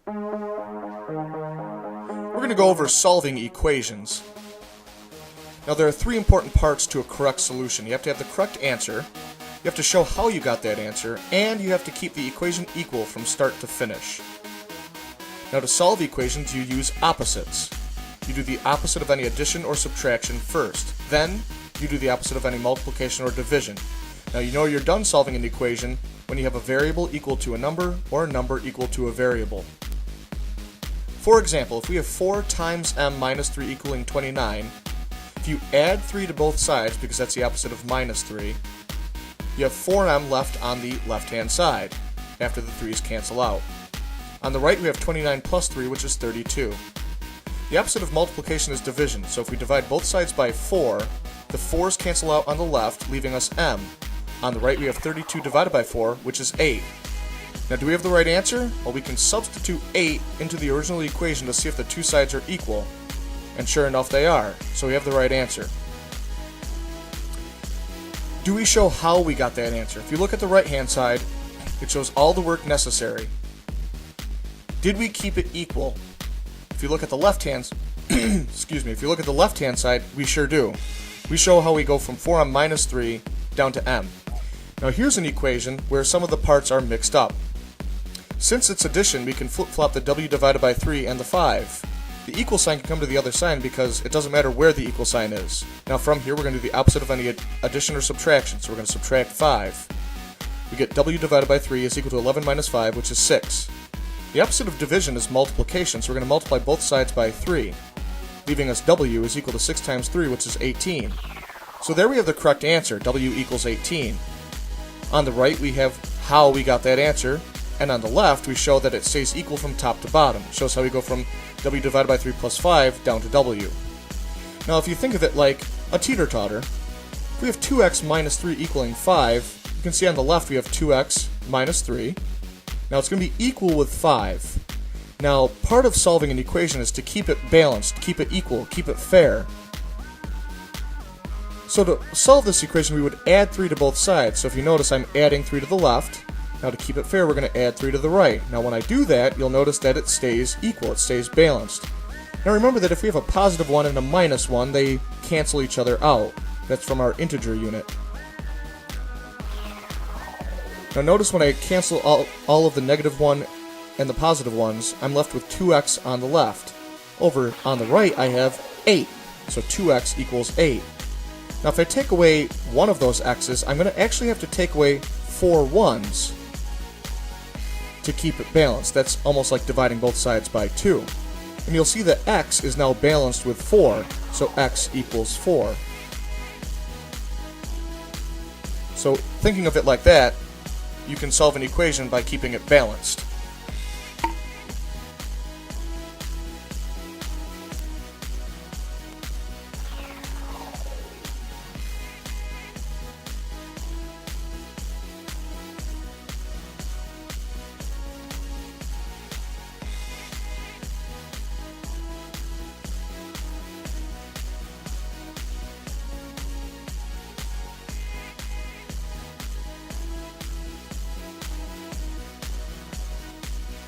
We're going to go over solving equations. Now there are three important parts to a correct solution. You have to have the correct answer, you have to show how you got that answer, and you have to keep the equation equal from start to finish. Now to solve equations, you use opposites. You do the opposite of any addition or subtraction first. Then, you do the opposite of any multiplication or division. Now you know you're done solving an equation when you have a variable equal to a number or a number equal to a variable. For example, if we have 4 times m minus 3 equaling 29, if you add 3 to both sides, because that's the opposite of minus 3, you have 4m left on the left-hand side, after the 3's cancel out. On the right we have 29 plus 3, which is 32. The opposite of multiplication is division, so if we divide both sides by 4, the 4's cancel out on the left, leaving us m. On the right we have 32 divided by 4, which is 8. Now do we have the right answer? Well, we can substitute 8 into the original equation to see if the two sides are equal. And sure enough they are, so we have the right answer. Do we show how we got that answer? If you look at the right hand side, it shows all the work necessary. Did we keep it equal? If you look at the left hand if you look at the left hand side, we sure do. We show how we go from 4m minus 3 down to m. Now here's an equation where some of the parts are mixed up. Since it's addition, we can flip-flop the w divided by 3 and the 5. The equal sign can come to the other sign because it doesn't matter where the equal sign is. Now from here we're going to do the opposite of any addition or subtraction, so we're going to subtract 5. We get w divided by 3 is equal to 11 minus 5, which is 6. The opposite of division is multiplication, so we're going to multiply both sides by 3, leaving us w is equal to 6 times 3, which is 18. So there we have the correct answer, w equals 18. On the right we have how we got that answer, and on the left we show that it stays equal from top to bottom. It shows how we go from w divided by 3 plus 5 down to w. Now if you think of it like a teeter-totter, if we have 2x minus 3 equaling 5, you can see on the left we have 2x minus 3. Now it's going to be equal with 5. Now part of solving an equation is to keep it balanced, keep it equal, keep it fair. So to solve this equation we would add 3 to both sides. So if you notice I'm adding 3 to the left. Now to keep it fair we're going to add 3 to the right. Now when I do that you'll notice that it stays equal, it stays balanced. Now remember that if we have a positive 1 and a minus 1 they cancel each other out. That's from our integer unit. Now notice when I cancel all of the negative 1 and the positive ones, I'm left with 2x on the left. Over on the right I have 8, so 2x equals 8. Now if I take away one of those x's, I'm going to actually have to take away 4 1's to keep it balanced. That's almost like dividing both sides by 2. And you'll see that x is now balanced with 4, so x equals 4. So thinking of it like that, you can solve an equation by keeping it balanced.